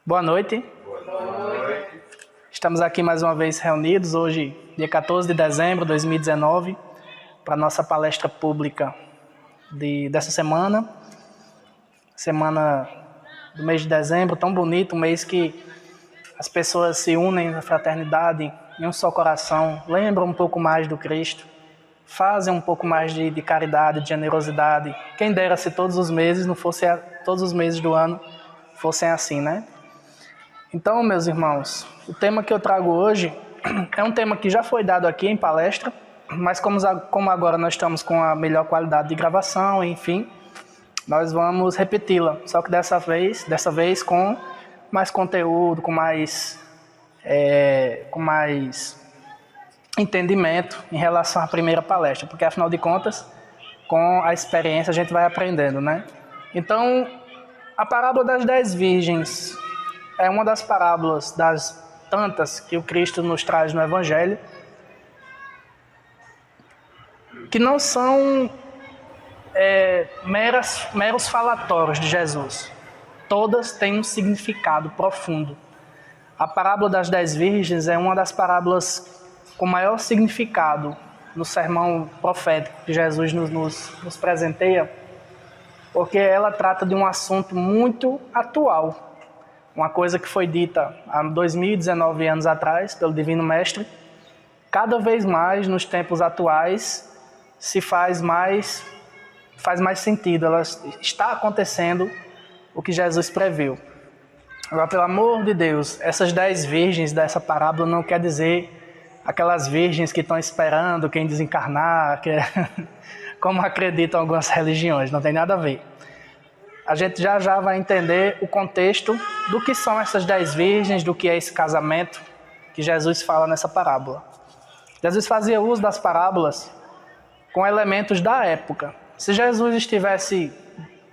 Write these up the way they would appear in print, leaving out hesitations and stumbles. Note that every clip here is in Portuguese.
Boa noite. Estamos aqui mais uma vez reunidos, hoje, dia 14 de dezembro de 2019, para a nossa palestra pública dessa semana do mês de dezembro, tão bonito, um mês que as pessoas se unem na fraternidade, em um só coração, lembram um pouco mais do Cristo, fazem um pouco mais de caridade, de generosidade. Quem dera se todos os meses todos os meses do ano fossem assim, né? Então, meus irmãos, o tema que eu trago hoje é um tema que já foi dado aqui em palestra, mas como agora nós estamos com a melhor qualidade de gravação, enfim, nós vamos repeti-la, só que dessa vez com mais conteúdo, com mais entendimento em relação à primeira palestra, porque afinal de contas, com a experiência a gente vai aprendendo, né? Então, a parábola das 10 virgens é uma das parábolas das tantas que o Cristo nos traz no Evangelho, que não são meros falatórios de Jesus. Todas têm um significado profundo. A parábola das 10 virgens é uma das parábolas com maior significado no sermão profético que Jesus nos presenteia, porque ela trata de um assunto muito atual. Uma coisa que foi dita há 2019 anos atrás pelo Divino Mestre, cada vez mais nos tempos atuais se faz mais sentido. Ela está acontecendo o que Jesus previu. Agora, pelo amor de Deus, essas 10 virgens dessa parábola não quer dizer aquelas virgens que estão esperando quem desencarnar, como acreditam algumas religiões, não tem nada a ver. A gente já vai entender o contexto do que são essas 10 virgens, do que é esse casamento que Jesus fala nessa parábola. Jesus fazia uso das parábolas com elementos da época. Se Jesus estivesse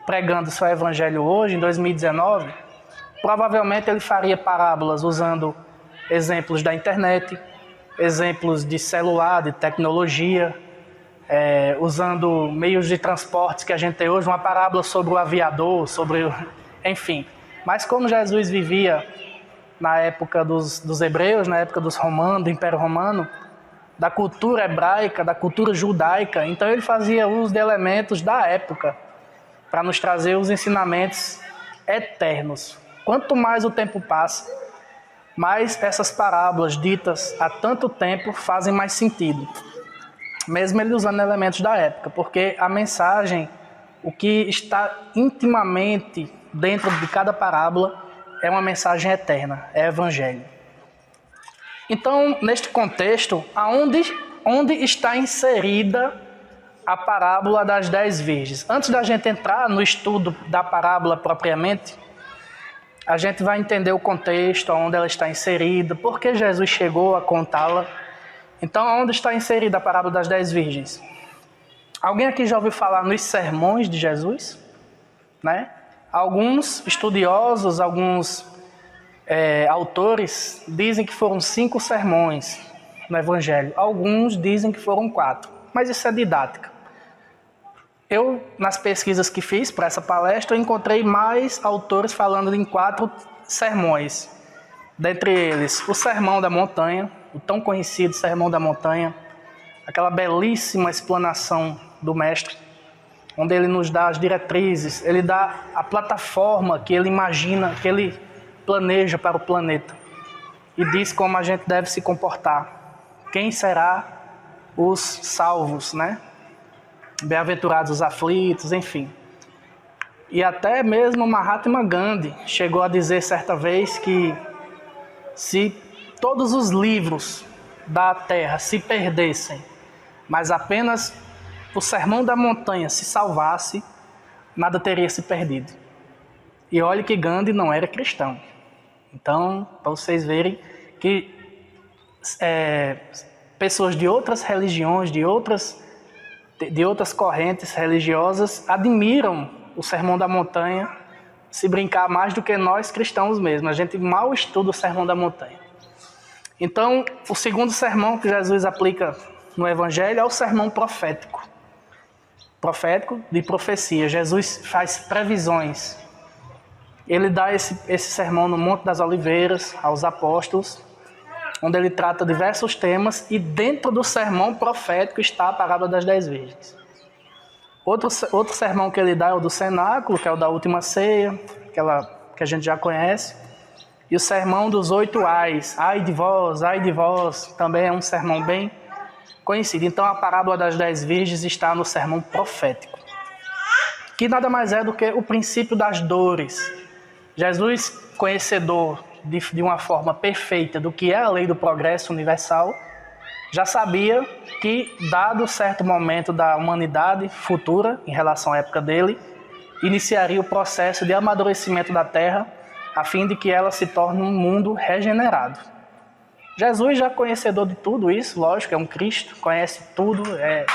pregando seu evangelho hoje, em 2019, provavelmente ele faria parábolas usando exemplos da internet, exemplos de celular, de tecnologia, usando meios de transportes que a gente tem hoje, uma parábola sobre o aviador, enfim. Mas como Jesus vivia na época dos hebreus, na época dos romanos, do Império Romano, da cultura hebraica, da cultura judaica, então ele fazia uso de elementos da época para nos trazer os ensinamentos eternos. Quanto mais o tempo passa, mais essas parábolas ditas há tanto tempo fazem mais sentido. Mesmo ele usando elementos da época, porque a mensagem, o que está intimamente dentro de cada parábola, é uma mensagem eterna, é evangelho. Então, neste contexto, onde está inserida a parábola das 10 virgens? Antes da gente entrar no estudo da parábola propriamente, a gente vai entender o contexto, onde ela está inserida, por que Jesus chegou a contá-la. Então, onde está inserida a parábola das 10 virgens? Alguém aqui já ouviu falar nos sermões de Jesus? Né? Alguns estudiosos, alguns autores dizem que foram 5 sermões no Evangelho. Alguns dizem que foram 4. Mas isso é didática. Eu, nas pesquisas que fiz para essa palestra, encontrei mais autores falando em 4 sermões. Dentre eles, o Sermão da Montanha, o tão conhecido Sermão da Montanha, aquela belíssima explanação do Mestre, onde ele nos dá as diretrizes, ele dá a plataforma que ele imagina, que ele planeja para o planeta, e diz como a gente deve se comportar. Quem será os salvos, né? Bem-aventurados os aflitos, enfim. E até mesmo Mahatma Gandhi chegou a dizer certa vez que se todos os livros da Terra se perdessem, mas apenas o Sermão da Montanha se salvasse, nada teria se perdido. E olhe que Gandhi não era cristão. Então, para vocês verem que pessoas de outras religiões, de outras correntes religiosas, admiram o Sermão da Montanha, se brincar mais do que nós cristãos mesmo. A gente mal estuda o Sermão da Montanha. Então, o segundo sermão que Jesus aplica no Evangelho é o sermão profético. Profético de profecia. Jesus faz previsões Ele dá esse sermão no Monte das Oliveiras aos apóstolos, onde ele trata diversos temas, e dentro do sermão profético está a parábola das 10 virgens. Outro sermão que ele dá é o do cenáculo, que é o da última ceia, aquela que a gente já conhece. E o sermão dos 8 ais, ai de vós, também é um sermão bem conhecido. Então a parábola das 10 virgens está no sermão profético, que nada mais é do que o princípio das dores. Jesus, conhecedor de uma forma perfeita do que é a lei do progresso universal, já sabia que, dado certo momento da humanidade futura, em relação à época dele, iniciaria o processo de amadurecimento da Terra, a fim de que ela se torne um mundo regenerado. Jesus, já conhecedor de tudo isso, lógico, é um Cristo, conhece tudo, é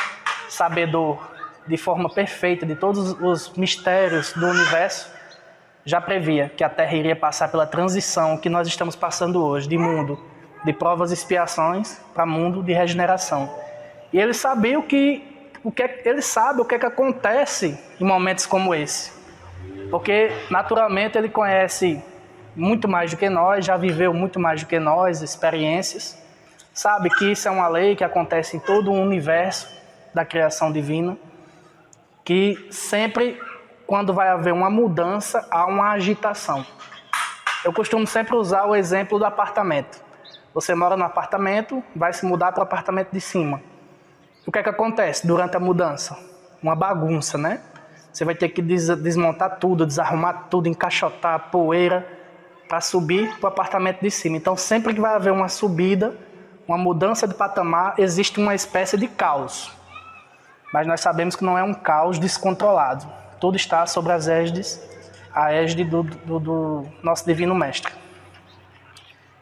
sabedor de forma perfeita de todos os mistérios do universo, já previa que a Terra iria passar pela transição que nós estamos passando hoje, de mundo de provas e expiações para mundo de regeneração. E ele sabia ele sabe o que acontece em momentos como esse. Porque, naturalmente, ele conhece muito mais do que nós, já viveu muito mais do que nós, experiências. Sabe que isso é uma lei que acontece em todo o universo da criação divina, que sempre, quando vai haver uma mudança, há uma agitação. Eu costumo sempre usar o exemplo do apartamento. Você mora no apartamento, vai se mudar para o apartamento de cima. O que acontece durante a mudança? Uma bagunça, né? Você vai ter que desmontar tudo, desarrumar tudo, encaixotar a poeira para subir para o apartamento de cima. Então, sempre que vai haver uma subida, uma mudança de patamar, existe uma espécie de caos. Mas nós sabemos que não é um caos descontrolado. Tudo está sobre as égide do nosso Divino Mestre.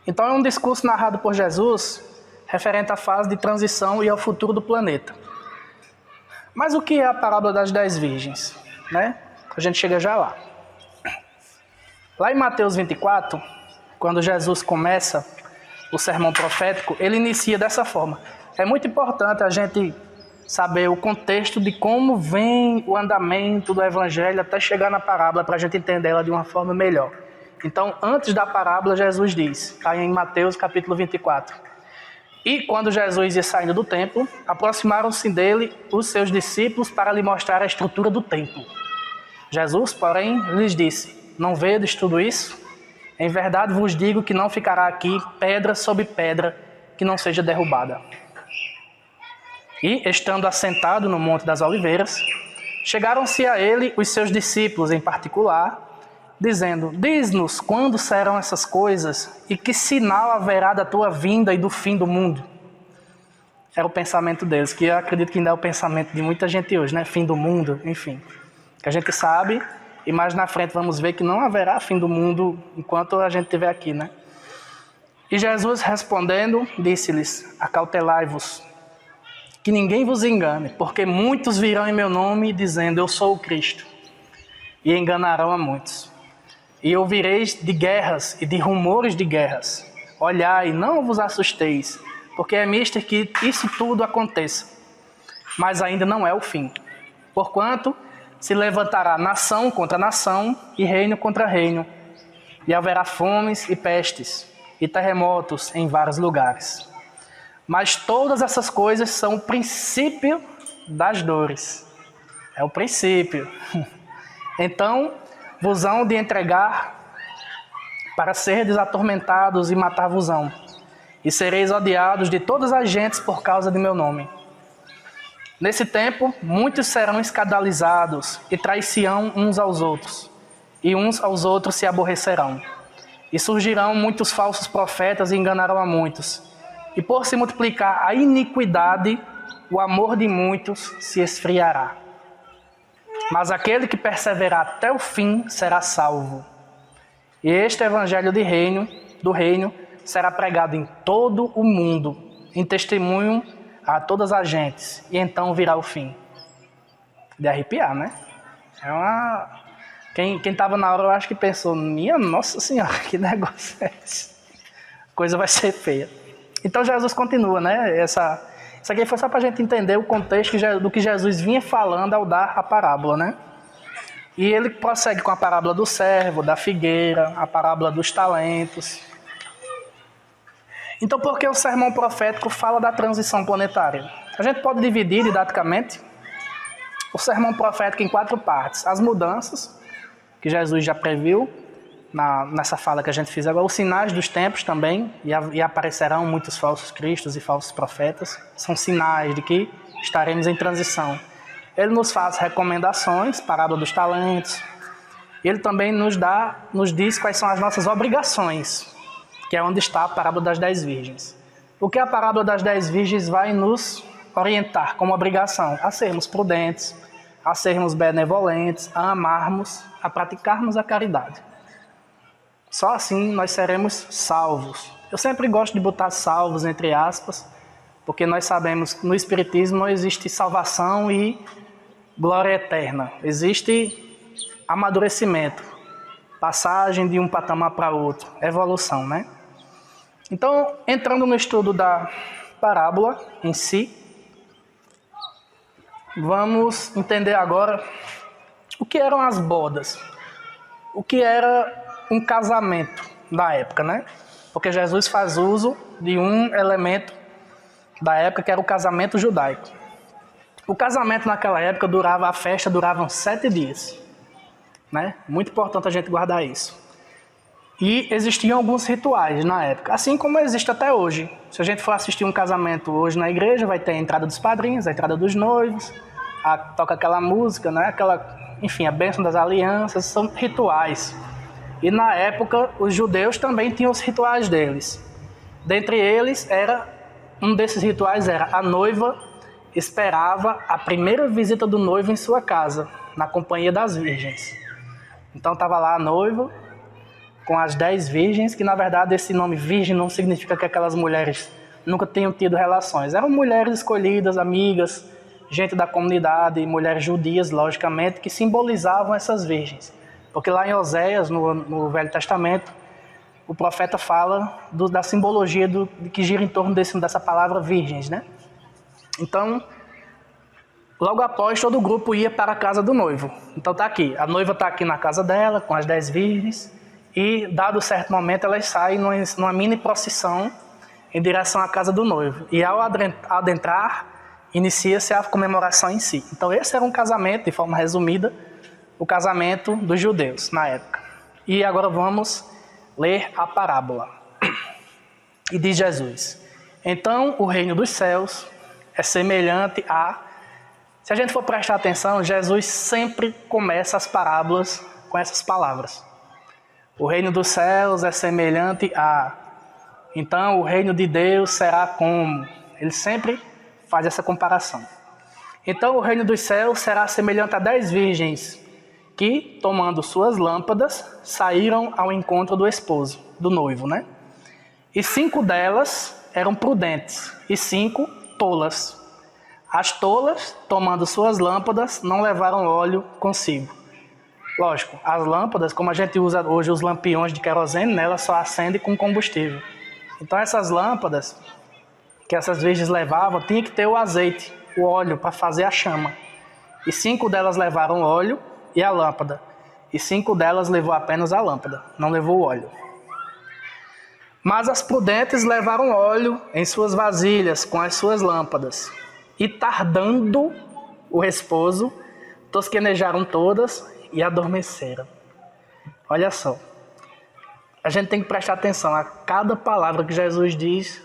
Então é um discurso narrado por Jesus referente à fase de transição e ao futuro do planeta. Mas o que é a parábola das 10 virgens? Né? A gente chega já lá. Lá em Mateus 24, quando Jesus começa o sermão profético, ele inicia dessa forma. É muito importante a gente saber o contexto de como vem o andamento do evangelho até chegar na parábola, para a gente entender ela de uma forma melhor. Então, antes da parábola, Jesus diz, está em Mateus capítulo 24. E quando Jesus ia saindo do templo, aproximaram-se dele os seus discípulos para lhe mostrar a estrutura do templo. Jesus, porém, lhes disse, não vedes tudo isso? Em verdade vos digo que não ficará aqui pedra sobre pedra que não seja derrubada. E, estando assentado no Monte das Oliveiras, chegaram-se a ele os seus discípulos em particular, dizendo, diz-nos quando serão essas coisas e que sinal haverá da tua vinda e do fim do mundo. Era o pensamento deles, que eu acredito que ainda é o pensamento de muita gente hoje, né? Fim do mundo, enfim. Que a gente sabe, e mais na frente vamos ver que não haverá fim do mundo enquanto a gente estiver aqui, né? E Jesus respondendo, disse-lhes, acautelai-vos, que ninguém vos engane, porque muitos virão em meu nome dizendo, eu sou o Cristo, e enganarão a muitos. E ouvireis de guerras e de rumores de guerras. Olhai, não vos assusteis, porque é mister que isso tudo aconteça. Mas ainda não é o fim. Porquanto se levantará nação contra nação e reino contra reino. E haverá fomes e pestes e terremotos em vários lugares. Mas todas essas coisas são o princípio das dores. É o princípio. Então, vos hão de entregar para serdes atormentados e matar-vos-ão. E sereis odiados de todas as gentes por causa de meu nome. Nesse tempo, muitos serão escandalizados e trair-se-ão uns aos outros. E uns aos outros se aborrecerão. E surgirão muitos falsos profetas e enganarão a muitos. E por se multiplicar a iniquidade, o amor de muitos se esfriará. Mas aquele que perseverar até o fim será salvo. E este evangelho do reino será pregado em todo o mundo, em testemunho a todas as gentes, e então virá o fim. De arrepiar, né? Quem estava na hora, eu acho que pensou, minha Nossa Senhora, que negócio é esse? A coisa vai ser feia. Então Jesus continua, né? Isso aqui foi só para a gente entender o contexto do que Jesus vinha falando ao dar a parábola, né? E ele prossegue com a parábola do servo, da figueira, a parábola dos talentos. Então, por que o sermão profético fala da transição planetária? A gente pode dividir didaticamente o sermão profético em 4 partes. As mudanças, que Jesus já previu nessa fala que a gente fez agora. Os sinais dos tempos também, e aparecerão muitos falsos cristos e falsos profetas. São sinais de que estaremos em transição. Ele nos faz recomendações, parábola dos talentos. Ele também nos diz quais são as nossas obrigações, que é onde está a parábola das 10 virgens. O que a parábola das 10 virgens vai nos orientar como obrigação? A sermos prudentes, a sermos benevolentes, a amarmos, a praticarmos a caridade. Só assim nós seremos salvos. Eu sempre gosto de botar salvos entre aspas, porque nós sabemos que no Espiritismo não existe salvação e glória eterna. Existe amadurecimento, passagem de um patamar para outro, evolução, né? Então, entrando no estudo da parábola em si, vamos entender agora o que eram as bodas, o que era um casamento da época, né? Porque Jesus faz uso de um elemento da época que era o casamento judaico. O casamento naquela época a festa durava 7 dias, né? Muito importante a gente guardar isso. E existiam alguns rituais na época, assim como existe até hoje. Se a gente for assistir um casamento hoje na igreja, vai ter a entrada dos padrinhos, a entrada dos noivos, toca aquela música, né? Enfim, a bênção das alianças, são rituais. E na época, os judeus também tinham os rituais deles. Dentre eles, um desses rituais era a noiva esperava a primeira visita do noivo em sua casa, na companhia das virgens. Então estava lá a noiva com as 10 virgens, que na verdade esse nome virgem não significa que aquelas mulheres nunca tenham tido relações. Eram mulheres escolhidas, amigas, gente da comunidade, mulheres judias, logicamente, que simbolizavam essas virgens. Porque lá em Oséias, no Velho Testamento, o profeta fala da simbologia que gira em torno dessa palavra virgens, né? Então, logo após, todo o grupo ia para a casa do noivo. Então tá aqui, a noiva está aqui na casa dela, com as 10 virgens, e dado certo momento elas saem numa mini procissão em direção à casa do noivo. E ao adentrar, inicia-se a comemoração em si. Então esse era um casamento, de forma resumida, o casamento dos judeus na época. E agora vamos ler a parábola. E diz Jesus: então o reino dos céus é semelhante a... Se a gente for prestar atenção, Jesus sempre começa as parábolas com essas palavras. O reino dos céus é semelhante a... Então o reino de Deus será como... Ele sempre faz essa comparação. Então o reino dos céus será semelhante a 10 virgens que, tomando suas lâmpadas, saíram ao encontro do esposo, do noivo, né? E 5 delas eram prudentes e 5 tolas. As tolas, tomando suas lâmpadas, não levaram óleo consigo. Lógico, as lâmpadas, como a gente usa hoje os lampiões de querosene, né, elas só acendem com combustível. Então essas lâmpadas que essas virgens levavam, tinha que ter o azeite, o óleo, para fazer a chama. E 5 delas levaram óleo e a lâmpada. E 5 delas levou apenas a lâmpada, não levou o óleo. Mas as prudentes levaram óleo em suas vasilhas com as suas lâmpadas. E tardando o esposo, tosquenejaram todas e adormeceram. Olha só, a gente tem que prestar atenção a cada palavra que Jesus diz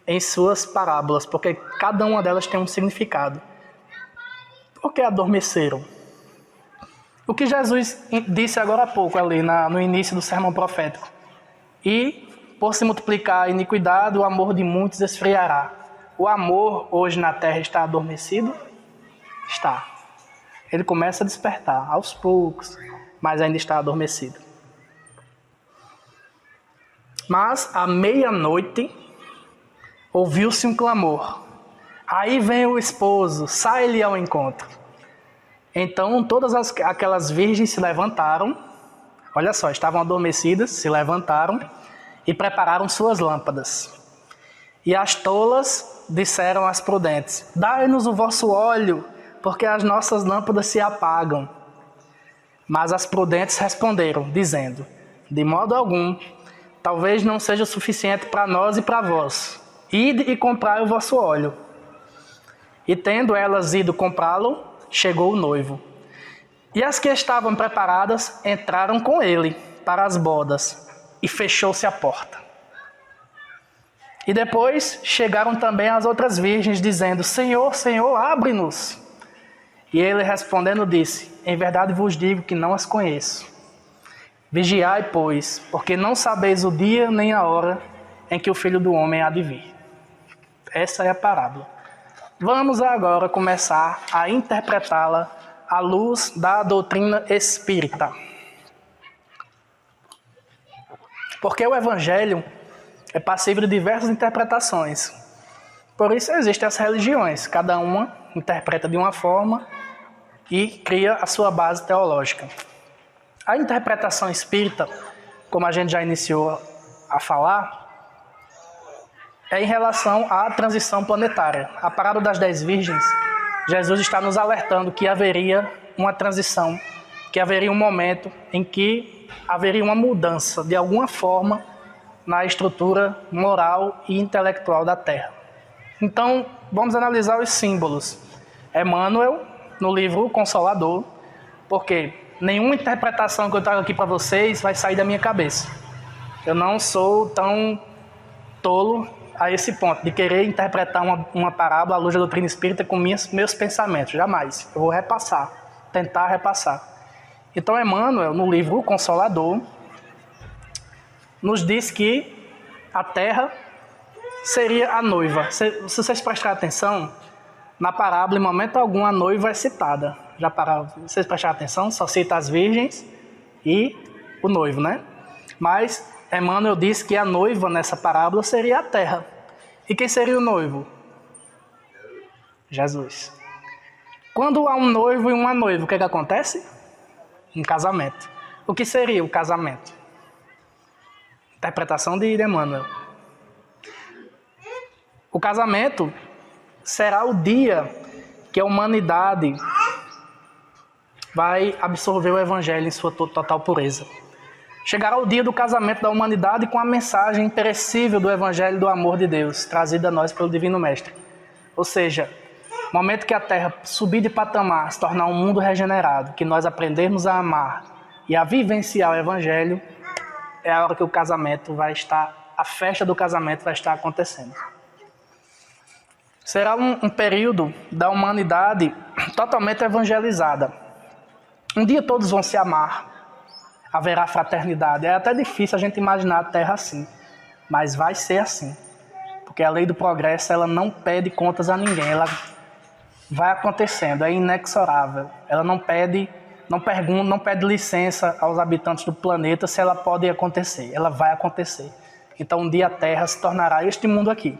em suas parábolas, porque cada uma delas tem um significado. Por que adormeceram? O que Jesus disse agora há pouco, ali no início do sermão profético. E, por se multiplicar a iniquidade, o amor de muitos esfriará. O amor hoje na terra está adormecido? Está. Ele começa a despertar aos poucos, mas ainda está adormecido. Mas, à meia-noite, ouviu-se um clamor. Aí vem o esposo, sai-lhe ao encontro. Então todas aquelas virgens se levantaram, olha só, estavam adormecidas, se levantaram e prepararam suas lâmpadas. E as tolas disseram às prudentes: dai-nos o vosso óleo, porque as nossas lâmpadas se apagam. Mas as prudentes responderam, dizendo: de modo algum, talvez não seja suficiente para nós e para vós. Ide e comprai o vosso óleo. E tendo elas ido comprá-lo, chegou o noivo. E as que estavam preparadas entraram com ele para as bodas, e fechou-se a porta. E depois chegaram também as outras virgens, dizendo: Senhor, Senhor, abre-nos. E ele respondendo disse: em verdade vos digo que não as conheço. Vigiai, pois, porque não sabeis o dia nem a hora em que o Filho do Homem há de vir. Essa é a parábola. Vamos agora começar a interpretá-la à luz da doutrina espírita. Porque o Evangelho é passível de diversas interpretações. Por isso existem as religiões. Cada uma interpreta de uma forma e cria a sua base teológica. A interpretação espírita, como a gente já iniciou a falar, é em relação à transição planetária. A parábola das 10 virgens, Jesus está nos alertando que haveria uma transição, que haveria um momento em que haveria uma mudança, de alguma forma, na estrutura moral e intelectual da Terra. Então, vamos analisar os símbolos. Emmanuel, no livro Consolador, porque nenhuma interpretação que eu trago aqui para vocês vai sair da minha cabeça. Eu não sou tão tolo a esse ponto, de querer interpretar uma parábola à luz da doutrina espírita com meus pensamentos. Jamais. Eu vou repassar, tentar repassar. Então, Emmanuel, no livro Consolador, nos diz que a Terra seria a noiva. Se vocês prestarem atenção, na parábola, em momento algum, a noiva é citada. Já pararam? Vocês prestaram atenção? Só cita as virgens e o noivo, né? Mas Emmanuel diz que a noiva nessa parábola seria a Terra. E quem seria o noivo? Jesus. Quando há um noivo e uma noiva, o que acontece? Um casamento. O que seria o casamento? Interpretação de Emmanuel. O casamento será o dia que a humanidade vai absorver o Evangelho em sua total pureza. Chegará o dia do casamento da humanidade com a mensagem imperecível do Evangelho do amor de Deus, trazida a nós pelo Divino Mestre. Ou seja, no momento que a Terra subir de patamar, se tornar um mundo regenerado, que nós aprendermos a amar e a vivenciar o Evangelho, é a hora que o casamento vai estar, a festa do casamento vai estar acontecendo. Será um período da humanidade totalmente evangelizada. Um dia todos vão se amar, haverá fraternidade. É até difícil a gente imaginar a Terra assim, mas vai ser assim. Porque a lei do progresso, ela não pede contas a ninguém, ela vai acontecendo, é inexorável. Ela não pede licença aos habitantes do planeta se ela pode acontecer, ela vai acontecer. Então um dia a Terra se tornará este mundo aqui.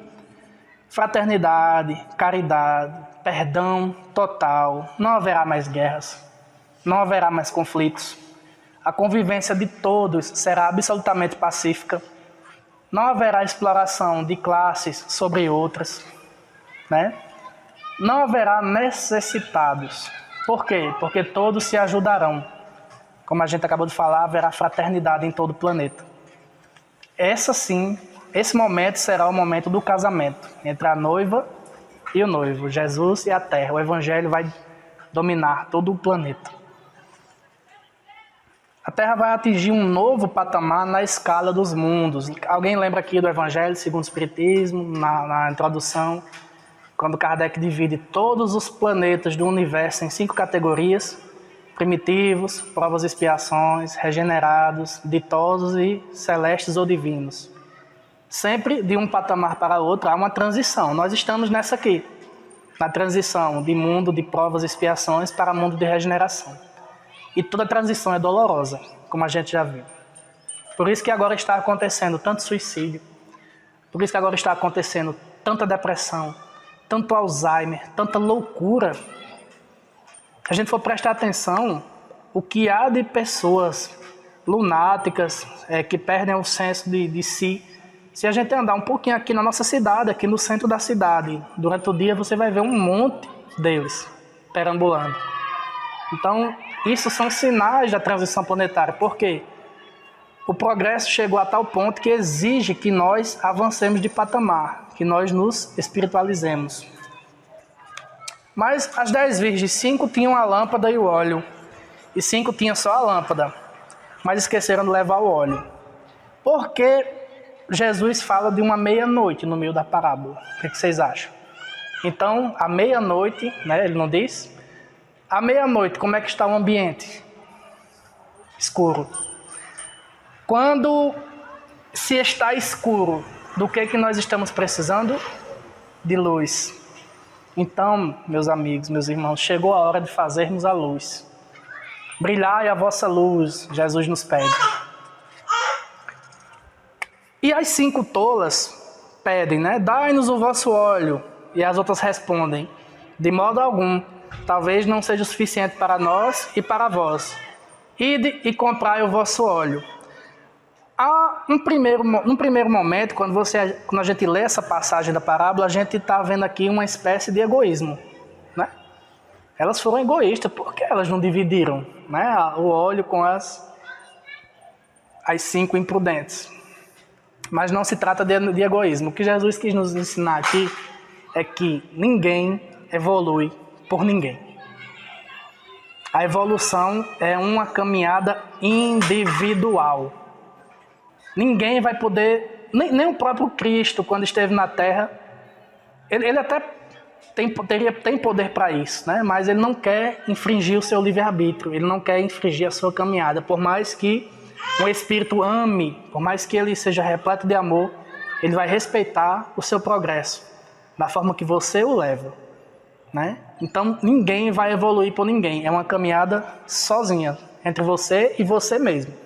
Fraternidade, caridade, perdão total, não haverá mais guerras, não haverá mais conflitos. A convivência de todos será absolutamente pacífica. Não haverá exploração de classes sobre outras, né? Não haverá necessitados. Por quê? Porque todos se ajudarão. Como a gente acabou de falar, haverá fraternidade em todo o planeta. Esse momento será o momento do casamento entre a noiva e o noivo, Jesus e a Terra. O Evangelho vai dominar todo o planeta. A Terra vai atingir um novo patamar na escala dos mundos. Alguém lembra aqui do Evangelho segundo o Espiritismo, na introdução, quando Kardec divide todos os planetas do universo em 5 categorias: primitivos, provas e expiações, regenerados, ditosos e celestes ou divinos. Sempre de um patamar para outro há uma transição. Nós estamos nessa aqui, na transição de mundo de provas e expiações para mundo de regeneração. E toda transição é dolorosa, como a gente já viu. Por isso que agora está acontecendo tanto suicídio, por isso que agora está acontecendo tanta depressão, tanto Alzheimer, tanta loucura. Se a gente for prestar atenção, o que há de pessoas lunáticas que perdem o senso de si. Se a gente andar um pouquinho aqui na nossa cidade, aqui no centro da cidade, durante o dia você vai ver um monte deles perambulando. Então, Isso são sinais da transição planetária. Por quê? O progresso chegou a tal ponto que exige que nós avancemos de patamar, que nós nos espiritualizemos. Mas as 10 virgens, 5 tinham a lâmpada e o óleo, e 5 tinham só a lâmpada, mas esqueceram de levar o óleo. Por que Jesus fala de uma meia-noite no meio da parábola? O que vocês acham? Então, à meia-noite, né, ele não diz? À meia-noite, como é que está o ambiente? Escuro. Quando se está escuro, do que nós estamos precisando? De luz. Então, meus amigos, meus irmãos, chegou a hora de fazermos a luz. Brilhai a vossa luz, Jesus nos pede. E as 5 tolas pedem, né? Dai-nos o vosso óleo. E as outras respondem, de modo algum, talvez não seja o suficiente para nós e para vós. Ide e comprai o vosso óleo. Num primeiro momento, quando a gente lê essa passagem da parábola, a gente está vendo aqui uma espécie de egoísmo, né? Elas foram egoístas, porque elas não dividiram, né, o óleo com as 5 imprudentes. Mas não se trata de egoísmo. O que Jesus quis nos ensinar aqui é que ninguém evolui por ninguém. A evolução é uma caminhada individual. Ninguém vai poder, nem o próprio Cristo, quando esteve na Terra, ele até tem poder para isso, né? Mas ele não quer infringir o seu livre-arbítrio, ele não quer infringir a sua caminhada. Por mais que um espírito ame, por mais que ele seja repleto de amor, ele vai respeitar o seu progresso, da forma que você o leva, né? Então ninguém vai evoluir por ninguém, é uma caminhada sozinha, entre você e você mesmo.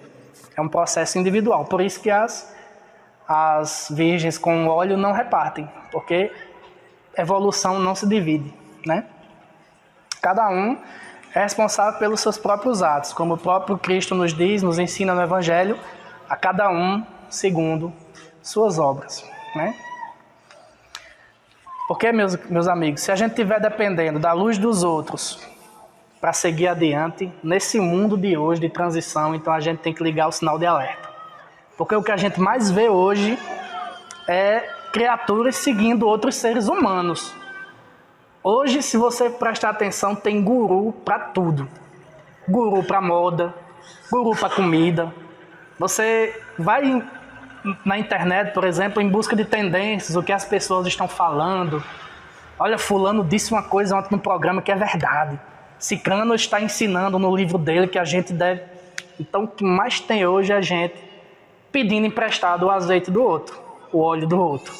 É um processo individual, por isso que as virgens com óleo não repartem, porque evolução não se divide, né? Cada um é responsável pelos seus próprios atos, como o próprio Cristo nos diz, nos ensina no Evangelho, a cada um segundo suas obras, né? Porque, meus amigos, se a gente estiver dependendo da luz dos outros para seguir adiante, nesse mundo de hoje, de transição, então a gente tem que ligar o sinal de alerta. Porque o que a gente mais vê hoje é criaturas seguindo outros seres humanos. Hoje, se você prestar atenção, tem guru para tudo. Guru para moda, guru para comida. Você vai na internet, por exemplo, em busca de tendências, o que as pessoas estão falando. Olha, fulano disse uma coisa ontem no programa que é verdade. Cicrano está ensinando no livro dele que a gente deve... Então, o que mais tem hoje é a gente pedindo emprestado o azeite do outro, o óleo do outro.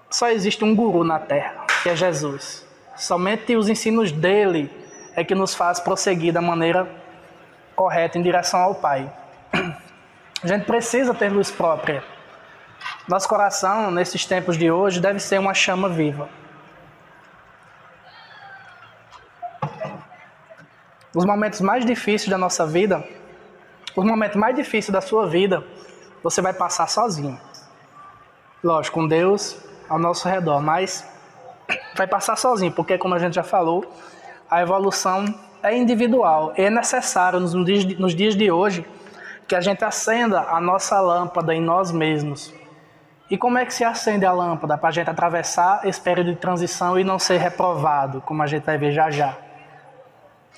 Só existe um guru na Terra, que é Jesus. Somente os ensinos dele é que nos faz prosseguir da maneira correta em direção ao Pai. A gente precisa ter luz própria. Nosso coração, nesses tempos de hoje, deve ser uma chama viva. Os momentos mais difíceis da nossa vida, os momentos mais difíceis da sua vida, você vai passar sozinho. Lógico, com Deus ao nosso redor, mas vai passar sozinho, porque, como a gente já falou, a evolução é individual. E é necessário, nos dias de hoje, que a gente acenda a nossa lâmpada em nós mesmos. E como é que se acende a lâmpada para a gente atravessar esse período de transição e não ser reprovado, como a gente vai ver já já?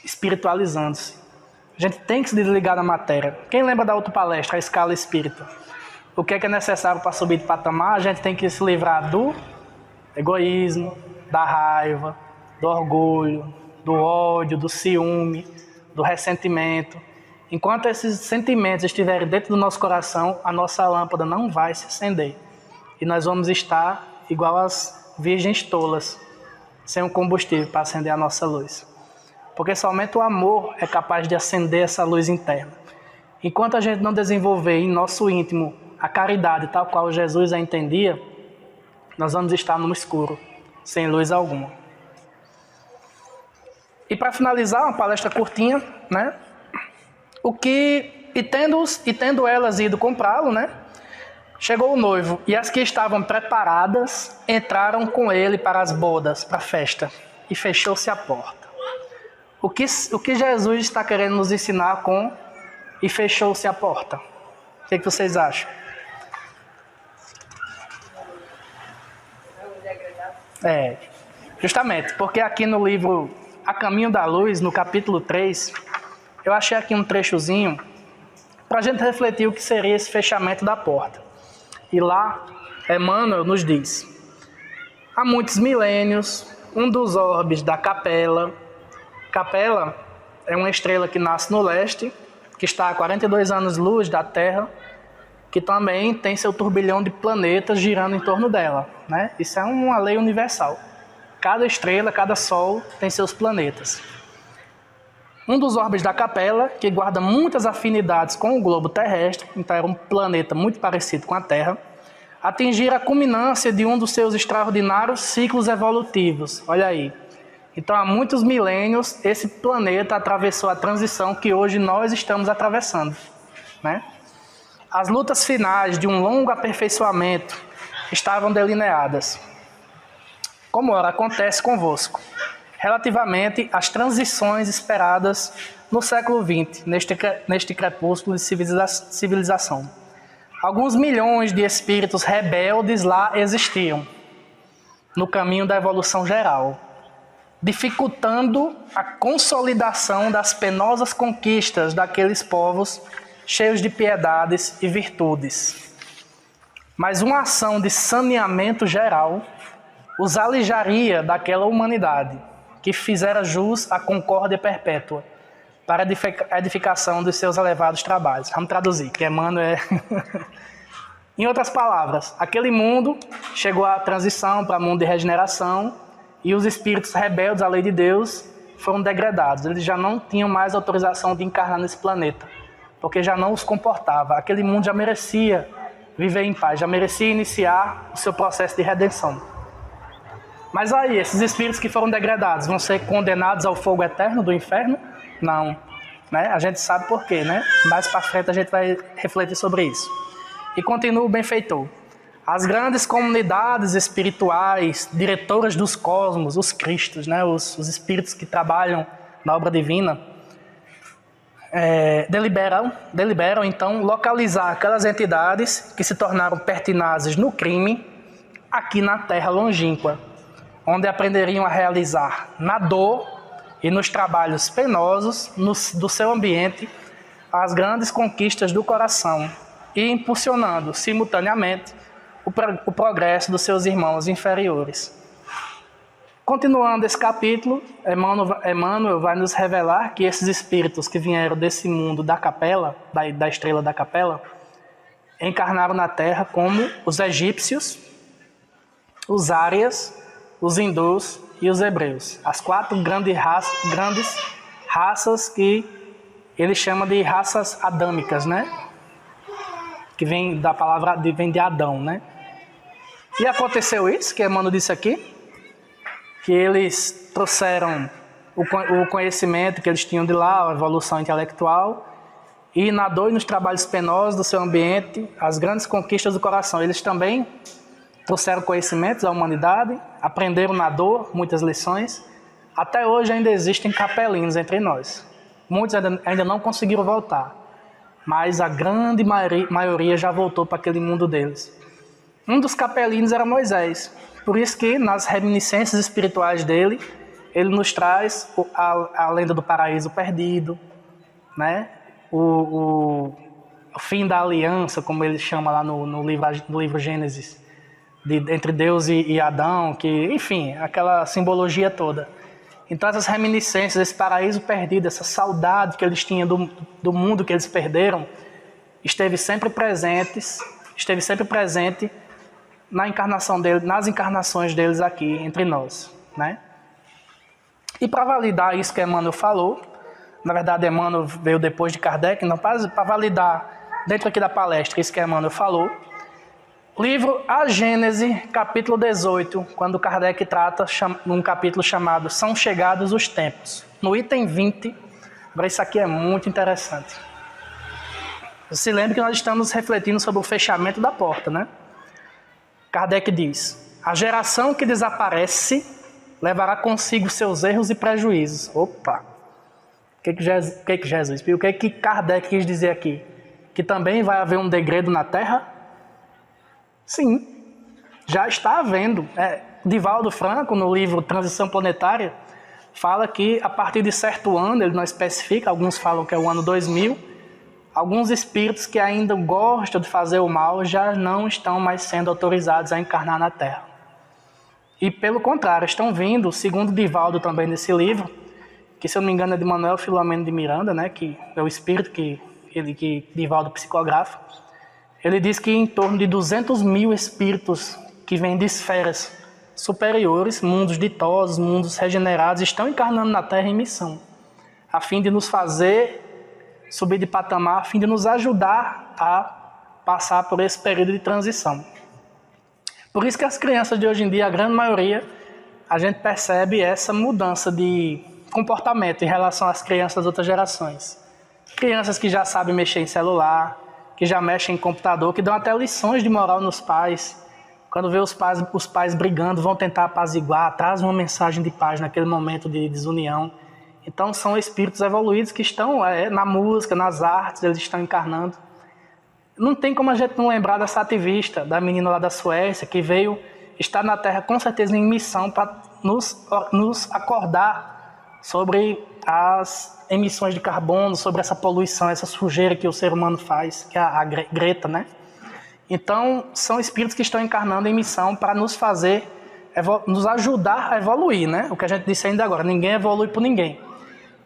Espiritualizando-se. A gente tem que se desligar da matéria. Quem lembra da outra palestra, a escala espírita? O que é necessário para subir de patamar? A gente tem que se livrar do egoísmo, da raiva, do orgulho, do ódio, do ciúme, do ressentimento. Enquanto esses sentimentos estiverem dentro do nosso coração, a nossa lâmpada não vai se acender. E nós vamos estar igual as virgens tolas, sem um combustível para acender a nossa luz. Porque somente o amor é capaz de acender essa luz interna. Enquanto a gente não desenvolver em nosso íntimo a caridade tal qual Jesus a entendia, nós vamos estar no escuro, sem luz alguma. E para finalizar, uma palestra curtinha, né? Tendo elas ido comprá-lo, né? Chegou o noivo, e as que estavam preparadas entraram com ele para as bodas, para a festa, e fechou-se a porta. O que Jesus está querendo nos ensinar com "e fechou-se a porta"? O que vocês acham? Justamente, porque aqui no livro A Caminho da Luz, no capítulo 3, eu achei aqui um trechozinho para a gente refletir o que seria esse fechamento da porta. E lá, Emmanuel nos diz: há muitos milênios, um dos orbes da Capela é uma estrela que nasce no leste, que está a 42 anos-luz da Terra, que também tem seu turbilhão de planetas girando em torno dela, né? Isso é uma lei universal. Cada estrela, cada sol tem seus planetas. Um dos orbes da Capela, que guarda muitas afinidades com o globo terrestre, então era um planeta muito parecido com a Terra, atingir a culminância de um dos seus extraordinários ciclos evolutivos. Olha aí. Então, há muitos milênios, esse planeta atravessou a transição que hoje nós estamos atravessando, né? As lutas finais de um longo aperfeiçoamento estavam delineadas, como ora acontece convosco, relativamente às transições esperadas no século XX, neste crepúsculo de civilização. Alguns milhões de espíritos rebeldes lá existiam, no caminho da evolução geral, dificultando a consolidação das penosas conquistas daqueles povos cheios de piedades e virtudes. Mas uma ação de saneamento geral os alijaria daquela humanidade que fizera jus à concórdia perpétua para a edificação dos seus elevados trabalhos. Vamos traduzir, que Emmanuel é... Em outras palavras, aquele mundo chegou à transição para mundo de regeneração e os espíritos rebeldes à lei de Deus foram degradados. Eles já não tinham mais autorização de encarnar nesse planeta, porque já não os comportava. Aquele mundo já merecia viver em paz, já merecia iniciar o seu processo de redenção. Mas aí, esses espíritos que foram degradados vão ser condenados ao fogo eterno do inferno? Não. Né? A gente sabe por quê, né? Mais para frente a gente vai refletir sobre isso. E continua o benfeitor. As grandes comunidades espirituais, diretoras dos cosmos, os cristos, né? Os espíritos que trabalham na obra divina, deliberam então localizar aquelas entidades que se tornaram pertinazes no crime aqui na Terra longínqua, onde aprenderiam a realizar na dor e nos trabalhos penosos do seu ambiente as grandes conquistas do coração e impulsionando simultaneamente o progresso dos seus irmãos inferiores. Continuando esse capítulo, Emmanuel vai nos revelar que esses espíritos que vieram desse mundo da Capela, da estrela da Capela, encarnaram na Terra como os egípcios, os árias, os hindus e os hebreus. As 4 grandes raças que ele chama de raças adâmicas, né? Que vem da palavra, vem de Adão, né? E aconteceu isso, que Emmanuel disse aqui, que eles trouxeram o conhecimento que eles tinham de lá, a evolução intelectual, e na dor e nos trabalhos penosos do seu ambiente, as grandes conquistas do coração. Eles também trouxeram conhecimentos à humanidade, aprenderam na dor muitas lições. Até hoje ainda existem capelinos entre nós. Muitos ainda não conseguiram voltar, mas a grande maioria já voltou para aquele mundo deles. Um dos capelinos era Moisés. Por isso que nas reminiscências espirituais dele, ele nos traz a lenda do paraíso perdido, né? O fim da aliança, como ele chama lá no livro Gênesis, entre Deus e Adão, que, enfim, aquela simbologia toda. Então essas reminiscências, esse paraíso perdido, essa saudade que eles tinham do mundo que eles perderam, esteve sempre presente na encarnação dele, nas encarnações deles aqui entre nós, né? E para validar isso que Emmanuel falou, na verdade Emmanuel veio depois de Kardec, não, para validar dentro aqui da palestra isso que Emmanuel falou, livro A Gênese, capítulo 18, quando Kardec trata num capítulo chamado São Chegados os Tempos. No item 20, agora isso aqui é muito interessante. Você lembra que nós estamos refletindo sobre o fechamento da porta, né? Kardec diz: a geração que desaparece levará consigo seus erros e prejuízos. Opa! O que Kardec quis dizer aqui? Que também vai haver um degredo na Terra? Sim, já está havendo. Divaldo Franco, no livro Transição Planetária, fala que a partir de certo ano, ele não especifica, alguns falam que é o ano 2000, alguns espíritos que ainda gostam de fazer o mal já não estão mais sendo autorizados a encarnar na Terra. E pelo contrário, estão vindo, segundo Divaldo também nesse livro, que se eu não me engano é de Manuel Filomeno de Miranda, né, que é o espírito que Divaldo psicografa, ele diz que em torno de 200 mil espíritos que vêm de esferas superiores, mundos ditosos, mundos regenerados, estão encarnando na Terra em missão, a fim de nos fazer subir de patamar, a fim de nos ajudar a passar por esse período de transição. Por isso que as crianças de hoje em dia, a grande maioria, a gente percebe essa mudança de comportamento em relação às crianças das outras gerações. Crianças que já sabem mexer em celular, que já mexem em computador, que dão até lições de moral nos pais. Quando vê os pais brigando, vão tentar apaziguar, trazem uma mensagem de paz naquele momento de desunião. Então são espíritos evoluídos que estão na música, nas artes, eles estão encarnando. Não tem como a gente não lembrar dessa ativista, da menina lá da Suécia, que veio estar na Terra com certeza em missão para nos acordar sobre as emissões de carbono, sobre essa poluição, essa sujeira que o ser humano faz, que é a Greta, né? Então, são espíritos que estão encarnando em missão para nos ajudar a evoluir, né? O que a gente disse ainda agora, ninguém evolui por ninguém.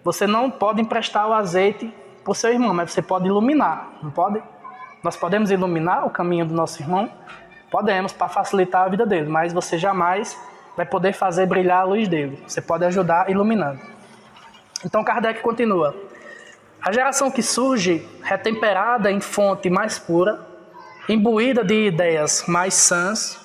Você não pode emprestar o azeite para o seu irmão, mas você pode iluminar, não pode? Nós podemos iluminar o caminho do nosso irmão? Podemos, para facilitar a vida dele, mas você jamais vai poder fazer brilhar a luz dele. Você pode ajudar iluminando. Então Kardec continua. A geração que surge, retemperada em fonte mais pura, imbuída de ideias mais sãs,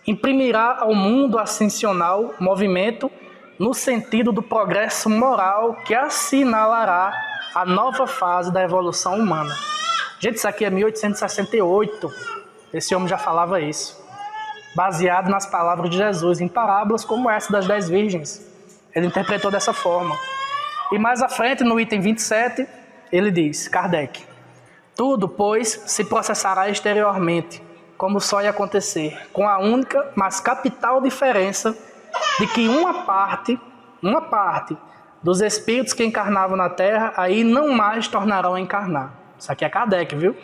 imprimirá ao mundo ascensional movimento no sentido do progresso moral que assinalará a nova fase da evolução humana. Gente, isso aqui é 1868. Esse homem já falava isso. Baseado nas palavras de Jesus, em parábolas como essa das 10 virgens. Ele interpretou dessa forma. E mais à frente, no item 27, ele diz, Kardec, tudo, pois, se processará exteriormente, como só ia acontecer, com a única, mas capital diferença de que uma parte dos espíritos que encarnavam na Terra aí não mais tornarão a encarnar. Isso aqui é Kardec, viu?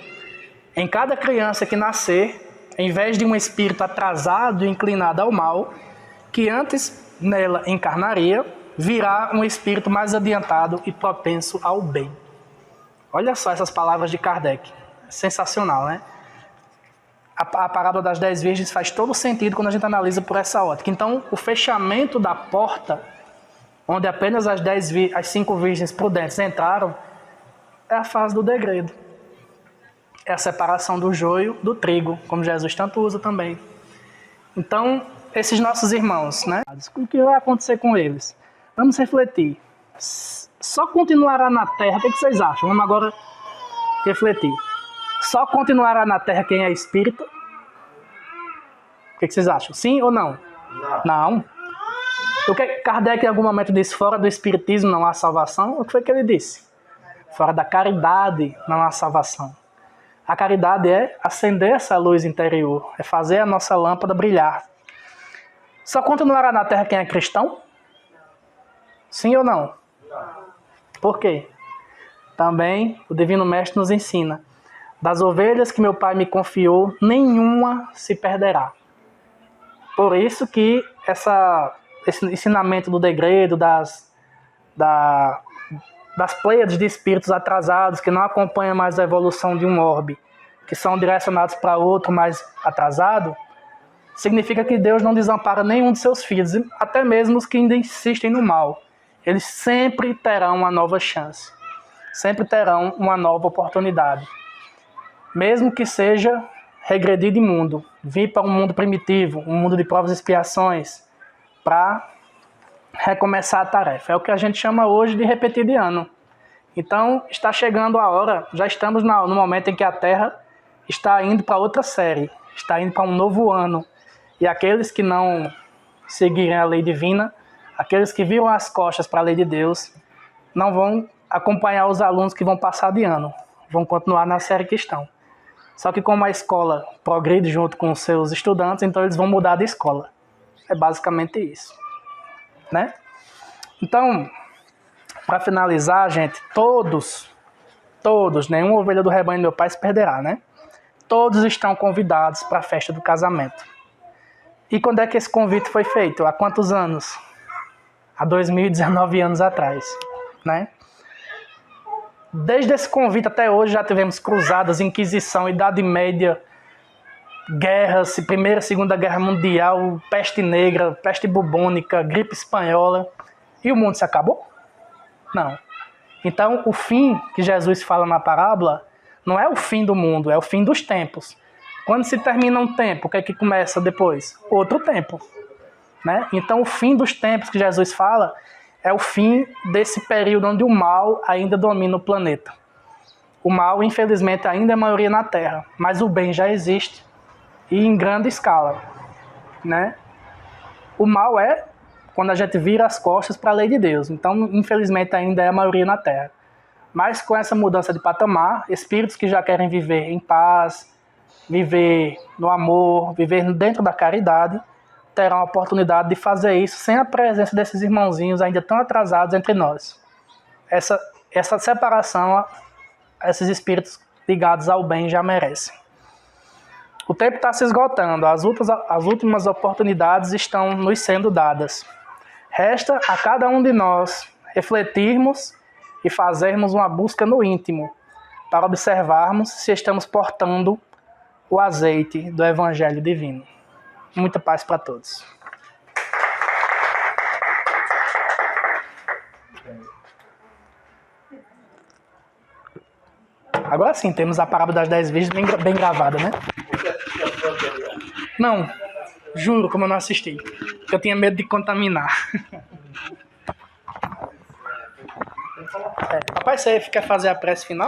Em cada criança que nascer, em vez de um espírito atrasado e inclinado ao mal, que antes nela encarnaria, virá um espírito mais adiantado e propenso ao bem. Olha só essas palavras de Kardec. Sensacional, né? A parábola das 10 virgens faz todo sentido quando a gente analisa por essa ótica. Então, o fechamento da porta, onde apenas as 5 virgens prudentes entraram, é a fase do degredo. É a separação do joio do trigo, como Jesus tanto usa também. Então, esses nossos irmãos, né? O que vai acontecer com eles? Vamos refletir. Só continuará na Terra, o que vocês acham? Vamos agora refletir. Só continuará na Terra quem é espírita? O que vocês acham? Sim ou não? Não. O que Kardec em algum momento disse, fora do espiritismo não há salvação? O que foi que ele disse? Fora da caridade não há salvação. A caridade é acender essa luz interior, é fazer a nossa lâmpada brilhar. Só continuará na Terra quem é cristão? Sim ou não? Por quê? Também o Divino Mestre nos ensina. Das ovelhas que meu Pai me confiou, nenhuma se perderá. Por isso que esse ensinamento do degredo, das pleiades de espíritos atrasados que não acompanham mais a evolução de um orbe, que são direcionados para outro mais atrasado, significa que Deus não desampara nenhum de seus filhos, até mesmo os que ainda insistem no mal. Eles sempre terão uma nova chance, sempre terão uma nova oportunidade. Mesmo que seja regredir de mundo, vir para um mundo primitivo, um mundo de provas e expiações, para recomeçar a tarefa. É o que a gente chama hoje de repetir de ano. Então, está chegando a hora, já estamos no momento em que a Terra está indo para outra série, está indo para um novo ano. E aqueles que não seguirem a lei divina, aqueles que viram as costas para a lei de Deus, não vão acompanhar os alunos que vão passar de ano, vão continuar na série que estão. Só que como a escola progride junto com os seus estudantes, então eles vão mudar de escola. É basicamente isso, né? Então, para finalizar, gente, todos, nenhuma ovelha do rebanho do meu pai se perderá, né? Todos estão convidados para a festa do casamento. E quando é que esse convite foi feito? Há quantos anos? Há 2019 anos atrás, né? Desde esse convite até hoje já tivemos cruzadas, Inquisição, Idade Média, guerras, Primeira e Segunda Guerra Mundial, peste negra, peste bubônica, gripe espanhola. E o mundo se acabou? Não. Então, o fim que Jesus fala na parábola não é o fim do mundo, é o fim dos tempos. Quando se termina um tempo, o que é que começa depois? Outro tempo, né? Então, o fim dos tempos que Jesus fala é o fim desse período onde o mal ainda domina o planeta. O mal, infelizmente, ainda é maioria na Terra, mas o bem já existe e em grande escala, né? O mal é quando a gente vira as costas para a lei de Deus. Então, infelizmente, ainda é a maioria na Terra. Mas com essa mudança de patamar, espíritos que já querem viver em paz, viver no amor, viver dentro da caridade, terão a oportunidade de fazer isso sem a presença desses irmãozinhos ainda tão atrasados entre nós. Essa separação, esses espíritos ligados ao bem já merecem. O tempo está se esgotando, as últimas oportunidades estão nos sendo dadas. Resta a cada um de nós refletirmos e fazermos uma busca no íntimo para observarmos se estamos portando o azeite do Evangelho Divino. Muita paz para todos. Agora sim, temos a parábola das 10 virgens bem gravada, né? Não, juro, como eu não assisti. Porque eu tinha medo de contaminar. Rapaz, você quer fazer a prece final?